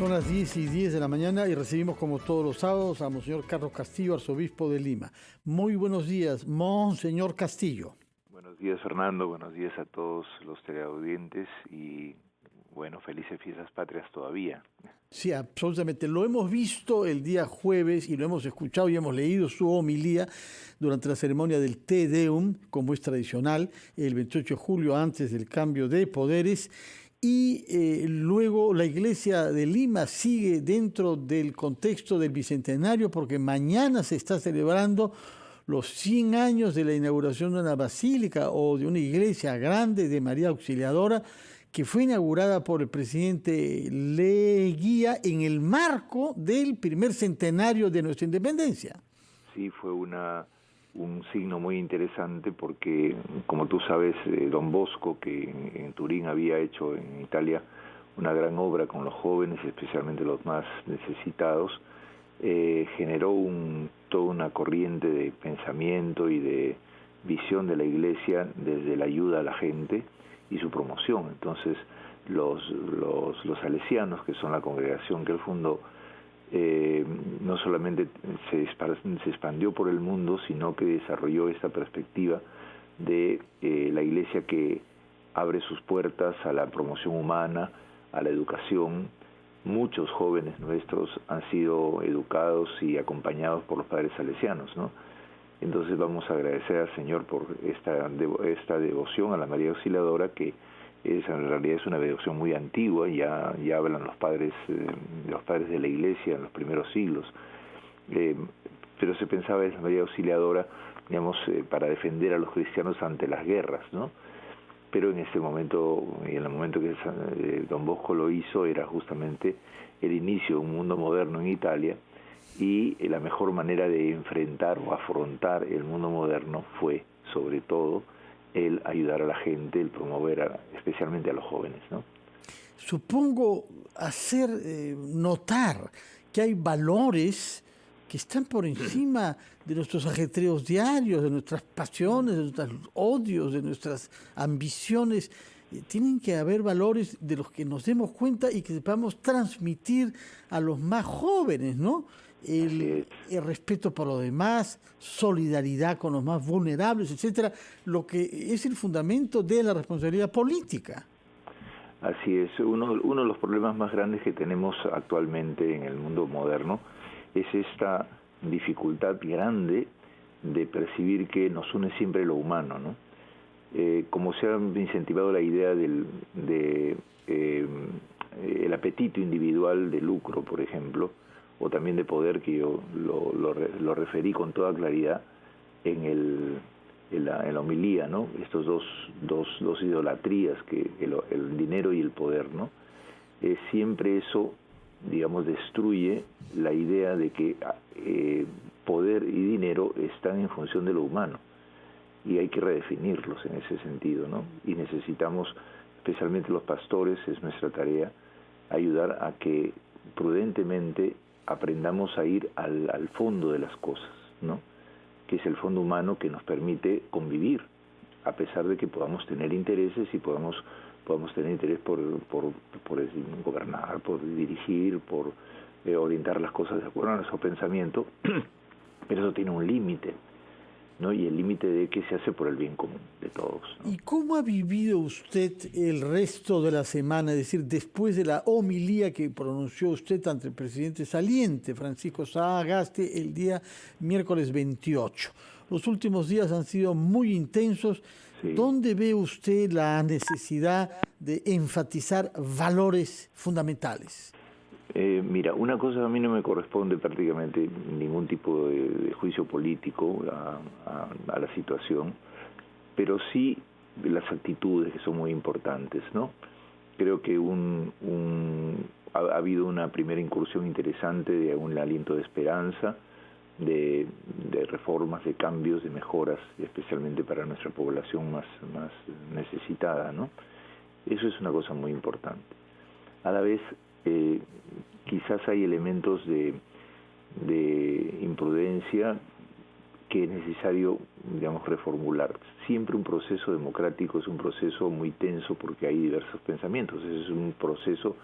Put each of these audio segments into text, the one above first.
Son las 10:10 de la mañana y recibimos como todos los sábados a Monseñor Carlos Castillo, arzobispo de Lima. Muy buenos días, Monseñor Castillo. Buenos días, Fernando. Buenos días a todos los teleaudientes y, bueno, felices fiestas patrias todavía. Sí, absolutamente. Lo hemos visto el día jueves y lo hemos escuchado y hemos leído su homilía durante la ceremonia del Te Deum, como es tradicional, el 28 de julio antes del cambio de poderes. Y luego la Iglesia de Lima sigue dentro del contexto del Bicentenario porque mañana se está celebrando los 100 años de la inauguración de una basílica o de una iglesia grande de María Auxiliadora que fue inaugurada por el presidente Leguía en el marco del primer centenario de nuestra independencia. Sí, fue un signo muy interesante porque, como tú sabes, Don Bosco, que en Turín había hecho en Italia una gran obra con los jóvenes, especialmente los más necesitados, generó toda una corriente de pensamiento y de visión de la Iglesia desde la ayuda a la gente y su promoción. Entonces, los salesianos, que son la congregación que él fundó, no solamente se expandió por el mundo, sino que desarrolló esta perspectiva de la Iglesia que abre sus puertas a la promoción humana, a la educación. Muchos jóvenes nuestros han sido educados y acompañados por los padres salesianos, ¿no? Entonces vamos a agradecer al Señor por esta devoción a la María Auxiliadora, que en realidad es una devoción muy antigua. Ya hablan los padres de la Iglesia en los primeros siglos, pero se pensaba en la María Auxiliadora, digamos, para defender a los cristianos ante las guerras, ¿no? Pero en ese momento, y en el momento que Don Bosco lo hizo, era justamente el inicio de un mundo moderno en Italia, y la mejor manera de enfrentar o afrontar el mundo moderno fue, sobre todo, el ayudar a la gente, el promover especialmente a los jóvenes, ¿no? Supongo hacer notar que hay valores que están por encima de nuestros ajetreos diarios, de nuestras pasiones, de nuestros odios, de nuestras ambiciones. Tienen que haber valores de los que nos demos cuenta y que sepamos transmitir a los más jóvenes, ¿no? El respeto por los demás, solidaridad con los más vulnerables, etcétera, lo que es el fundamento de la responsabilidad política. Así es. Uno de los problemas más grandes que tenemos actualmente en el mundo moderno es esta dificultad grande de percibir que nos une siempre lo humano, ¿no? Como se ha incentivado la idea el apetito individual de lucro, por ejemplo, o también de poder, que yo lo referí con toda claridad en la homilía, ¿no? Estos dos idolatrías, que el dinero y el poder, ¿no? Siempre eso, digamos, destruye la idea de que poder y dinero están en función de lo humano, y hay que redefinirlos en ese sentido, ¿no? Y necesitamos, especialmente los pastores, es nuestra tarea, ayudar a que prudentemente aprendamos a ir al fondo de las cosas, ¿no? Que es el fondo humano que nos permite convivir, a pesar de que podamos tener intereses y podamos tener interés por gobernar, por dirigir, por orientar las cosas de acuerdo a nuestro pensamiento, pero eso tiene un límite, ¿no? Y el límite de que se hace por el bien común de todos, ¿no? ¿Y cómo ha vivido usted el resto de la semana? Es decir, después de la homilía que pronunció usted ante el presidente saliente, Francisco Sagasti, el día miércoles 28. Los últimos días han sido muy intensos. Sí. ¿Dónde ve usted la necesidad de enfatizar valores fundamentales? Mira, una cosa, a mí no me corresponde prácticamente ningún tipo de juicio político a la situación, pero sí las actitudes, que son muy importantes, ¿no? Creo que ha habido una primera incursión interesante de un aliento de esperanza, de reformas, de cambios, de mejoras, especialmente para nuestra población más necesitada, ¿no? Eso es una cosa muy importante. A la vez, quizás hay elementos de imprudencia que es necesario, digamos, reformular. Siempre un proceso democrático es un proceso muy tenso porque hay diversos pensamientos. Es un proceso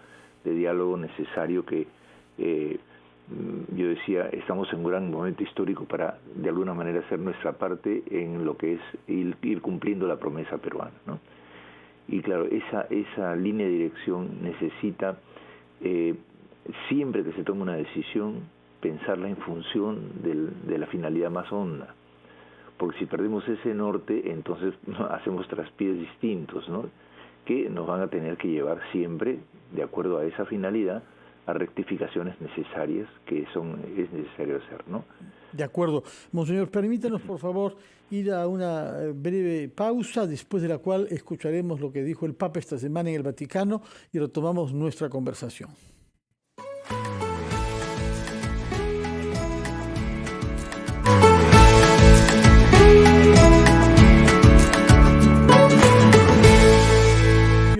de diálogo necesario que, yo decía, estamos en un gran momento histórico para, de alguna manera, hacer nuestra parte en lo que es ir cumpliendo la promesa peruana, ¿no? Y claro, esa línea de dirección necesita, siempre que se tome una decisión, pensarla en función de la finalidad más honda, porque si perdemos ese norte, entonces hacemos traspiés distintos, ¿no?, que nos van a tener que llevar siempre, de acuerdo a esa finalidad, a rectificaciones necesarias que es necesario hacer, ¿no? De acuerdo. Monseñor, permítanos, por favor, ir a una breve pausa, después de la cual escucharemos lo que dijo el Papa esta semana en el Vaticano y retomamos nuestra conversación.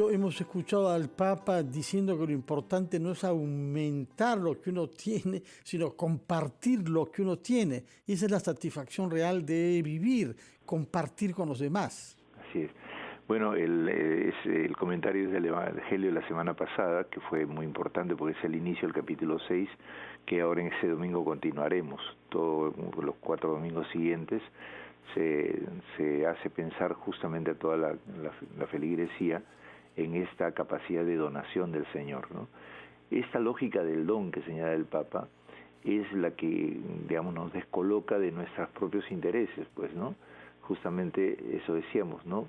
Hemos escuchado al Papa diciendo que lo importante no es aumentar lo que uno tiene, sino compartir lo que uno tiene. Y esa es la satisfacción real de vivir, compartir con los demás. Así es. Bueno, el comentario del Evangelio de la semana pasada, que fue muy importante porque es el inicio del capítulo 6, que ahora en ese domingo continuaremos. Todos los 4 domingos siguientes se hace pensar justamente a toda la feligresía en esta capacidad de donación del Señor, ¿no? Esta lógica del don que señala el Papa es la que, digamos, nos descoloca de nuestros propios intereses, pues, ¿no? Justamente eso decíamos, ¿no?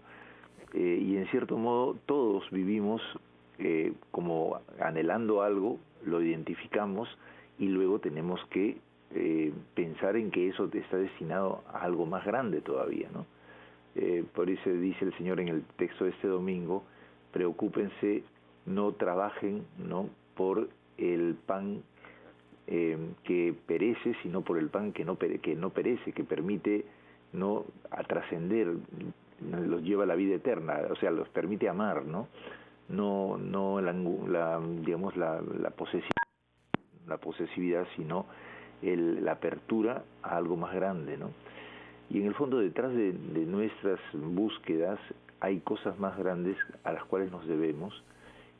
Y en cierto modo todos vivimos como anhelando algo, lo identificamos y luego tenemos que pensar en que eso está destinado a algo más grande todavía, ¿no? Por eso dice el Señor en el texto de este domingo: preocúpense, no trabajen, ¿no?, por el pan que perece, sino por el pan que no perece, que permite, ¿no?, a trascender, los lleva a la vida eterna, o sea, los permite amar, ¿no? No digamos la posesividad, sino la apertura a algo más grande, ¿no? Y en el fondo, detrás de nuestras búsquedas hay cosas más grandes a las cuales nos debemos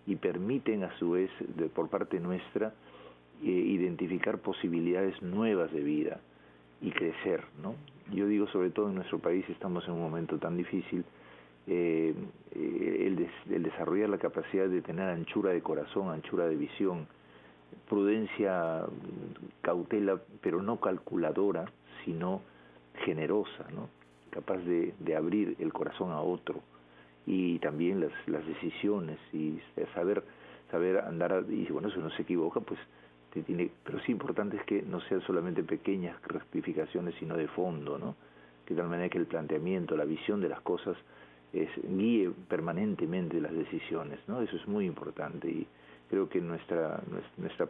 y permiten a su vez, por parte nuestra, identificar posibilidades nuevas de vida y crecer, ¿no? Yo digo, sobre todo en nuestro país estamos en un momento tan difícil, el desarrollar la capacidad de tener anchura de corazón, anchura de visión, prudencia, cautela, pero no calculadora, sino generosa, ¿no?, capaz de abrir el corazón a otro, y también las decisiones, y saber andar, y bueno, si uno se equivoca, pues pero sí importante es que no sean solamente pequeñas rectificaciones, sino de fondo, ¿no?, que de tal manera que el planteamiento, la visión de las cosas guíe permanentemente las decisiones, ¿no? Eso es muy importante, y creo que nuestra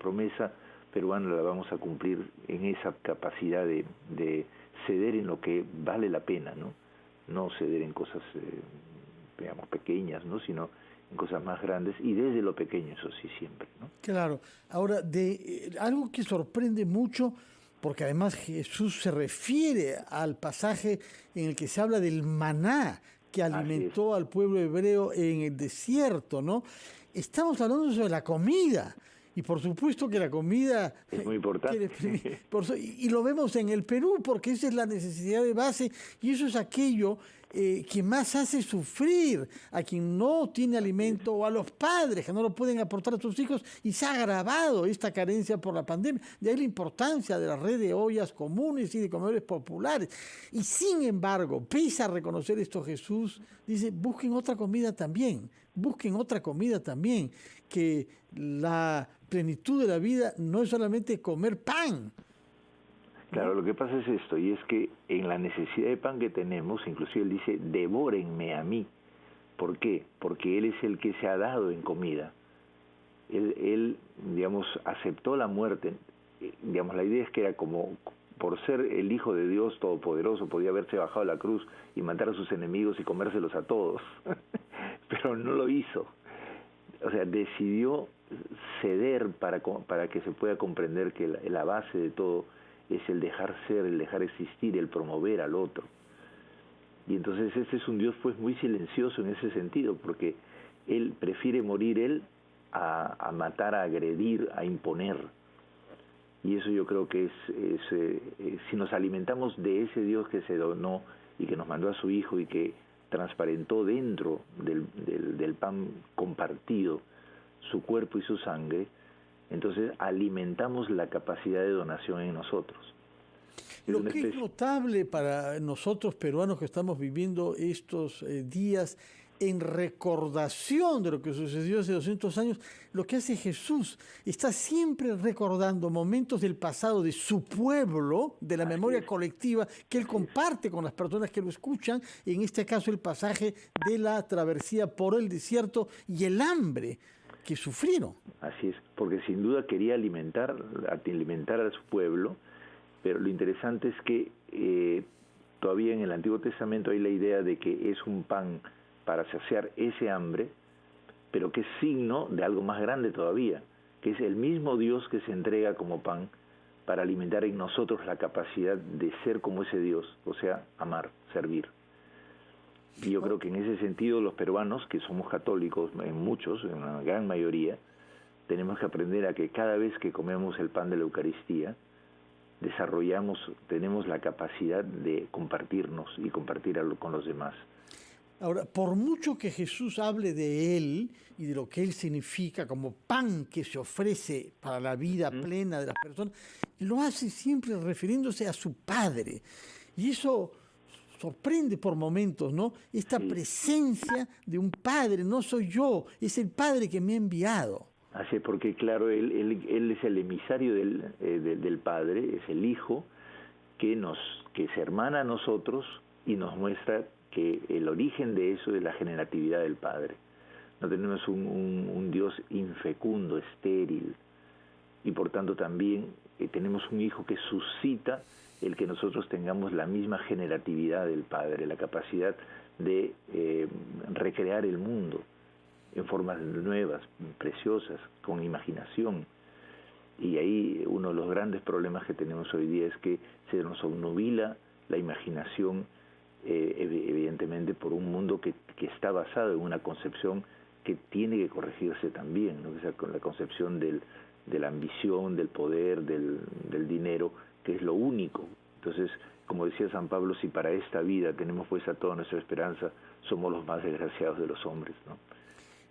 promesa peruana la vamos a cumplir en esa capacidad de ceder en lo que vale la pena, no ceder en cosas, digamos, pequeñas, ¿no?, sino en cosas más grandes, y desde lo pequeño, eso sí, siempre, ¿no? Claro. Ahora, algo que sorprende mucho, porque además Jesús se refiere al pasaje en el que se habla del maná que alimentó al pueblo hebreo en el desierto, ¿no? Estamos hablando sobre la comida. Y por supuesto que la comida es muy importante. Y lo vemos en el Perú, porque esa es la necesidad de base, y eso es aquello que más hace sufrir a quien no tiene alimento, o a los padres que no lo pueden aportar a sus hijos, y se ha agravado esta carencia por la pandemia. De ahí la importancia de la red de ollas comunes y de comedores populares. Y sin embargo, pese a reconocer esto, Jesús dice: busquen otra comida también, que la plenitud de la vida no es solamente comer pan. Claro, lo que pasa es esto, y es que en la necesidad de pan que tenemos, inclusive él dice: devórenme a mí. ¿Por qué? Porque él es el que se ha dado en comida. Él, digamos, aceptó la muerte. Digamos, la idea es que era como, por ser el Hijo de Dios Todopoderoso, podía haberse bajado a la cruz y matar a sus enemigos y comérselos a todos. Pero no lo hizo. O sea, decidió ceder para que se pueda comprender que la base de todo es el dejar ser, el dejar existir, el promover al otro. Y entonces este es un Dios pues muy silencioso en ese sentido, porque Él prefiere morir Él a matar, a agredir, a imponer. Y eso yo creo que si nos alimentamos de ese Dios que se donó y que nos mandó a su Hijo y que transparentó dentro del pan compartido su cuerpo y su sangre, entonces alimentamos la capacidad de donación en nosotros. Lo que es notable para nosotros peruanos que estamos viviendo estos días en recordación de lo que sucedió hace 200 años, lo que hace Jesús, está siempre recordando momentos del pasado de su pueblo, de la memoria colectiva, que Él comparte con las personas que lo escuchan, en este caso el pasaje de la travesía por el desierto y el hambre que sufrieron. Así es, porque sin duda quería alimentar a su pueblo, pero lo interesante es que todavía en el Antiguo Testamento hay la idea de que es un pan para saciar ese hambre, pero que es signo de algo más grande todavía, que es el mismo Dios que se entrega como pan para alimentar en nosotros la capacidad de ser como ese Dios, o sea, amar, servir. Y yo creo que en ese sentido los peruanos, que somos católicos, en muchos, en una gran mayoría, tenemos que aprender a que cada vez que comemos el pan de la Eucaristía, tenemos la capacidad de compartirnos y compartir con los demás. Ahora, por mucho que Jesús hable de Él y de lo que Él significa como pan que se ofrece para la vida plena de las personas, lo hace siempre refiriéndose a su Padre. Y eso sorprende por momentos, ¿no? Esta presencia de un Padre, no soy yo, es el Padre que me ha enviado. Así, porque claro, él es el emisario del Padre, es el Hijo que se hermana a nosotros y nos muestra que el origen de eso es la generatividad del Padre. No tenemos un Dios infecundo, estéril, y por tanto también tenemos un Hijo que suscita el que nosotros tengamos la misma generatividad del Padre, la capacidad de recrear el mundo en formas nuevas, preciosas, con imaginación. Y ahí uno de los grandes problemas que tenemos hoy día es que se nos obnubila la imaginación, evidentemente por un mundo que está basado en una concepción que tiene que corregirse también, ¿no? Esa, con la concepción de la ambición, del poder, del dinero, que es lo único. Entonces, como decía San Pablo, si para esta vida tenemos puesta toda nuestra esperanza, somos los más desgraciados de los hombres, ¿no?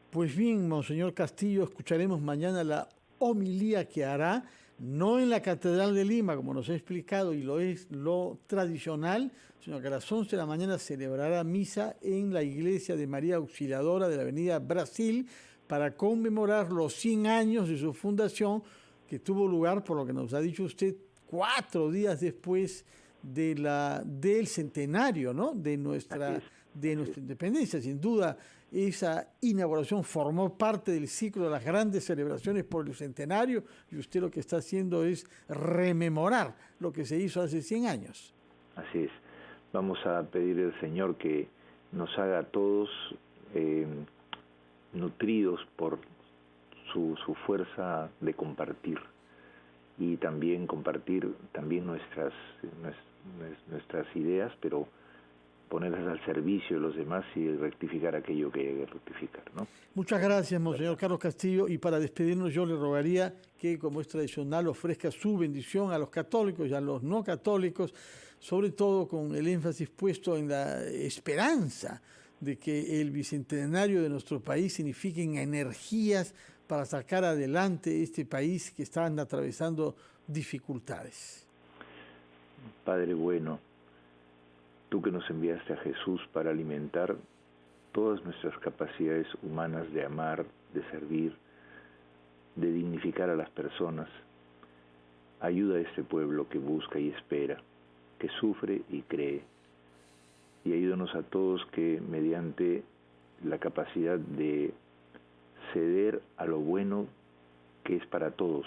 Pues bien, Monseñor Castillo, escucharemos mañana la homilía que hará, no en la Catedral de Lima, como nos ha explicado, y lo es lo tradicional, sino que a las 11 de la mañana celebrará misa en la iglesia de María Auxiliadora de la Avenida Brasil para conmemorar los 100 años de su fundación, que tuvo lugar, por lo que nos ha dicho usted, 4 días después del centenario, ¿no?, de nuestra independencia. Sin duda, esa inauguración formó parte del ciclo de las grandes celebraciones por el centenario, y usted lo que está haciendo es rememorar lo que se hizo hace 100 años. Así es. Vamos a pedirle al Señor que nos haga a todos nutridos por su fuerza de compartir, y también compartir nuestras ideas, pero ponerlas al servicio de los demás y rectificar aquello que hay que rectificar, ¿no? Muchas gracias, Monseñor Carlos Castillo, y para despedirnos yo le rogaría que, como es tradicional, ofrezca su bendición a los católicos y a los no católicos, sobre todo con el énfasis puesto en la esperanza de que el bicentenario de nuestro país signifiquen energías para sacar adelante este país que está atravesando dificultades. Padre bueno, tú que nos enviaste a Jesús para alimentar todas nuestras capacidades humanas de amar, de servir, de dignificar a las personas, ayuda a este pueblo que busca y espera, que sufre y cree, y ayúdanos a todos que mediante la capacidad de ceder a lo bueno que es para todos,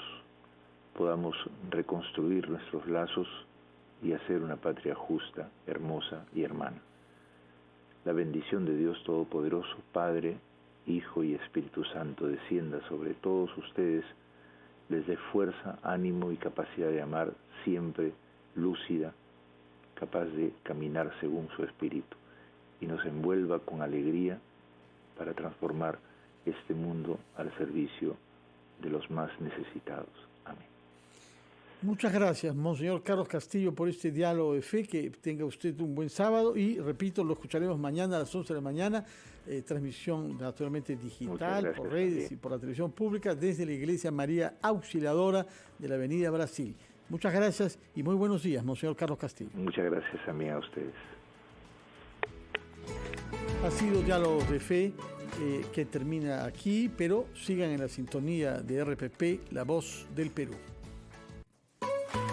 podamos reconstruir nuestros lazos y hacer una patria justa, hermosa y hermana. La bendición de Dios Todopoderoso, Padre, Hijo y Espíritu Santo, descienda sobre todos ustedes les dé fuerza, ánimo y capacidad de amar, siempre lúcida, capaz de caminar según su espíritu, y nos envuelva con alegría para transformar este mundo al servicio de los más necesitados. Amén. Muchas gracias, Monseñor Carlos Castillo, por este diálogo de fe. Que tenga usted un buen sábado y, repito, lo escucharemos mañana a las 11 de la mañana, transmisión naturalmente digital, por redes también, y por la televisión pública, desde la Iglesia María Auxiliadora de la Avenida Brasil. Muchas gracias y muy buenos días, Monseñor Carlos Castillo. Muchas gracias a mí, a ustedes. Ha sido Diálogos de Fe, que termina aquí, pero sigan en la sintonía de RPP, La Voz del Perú.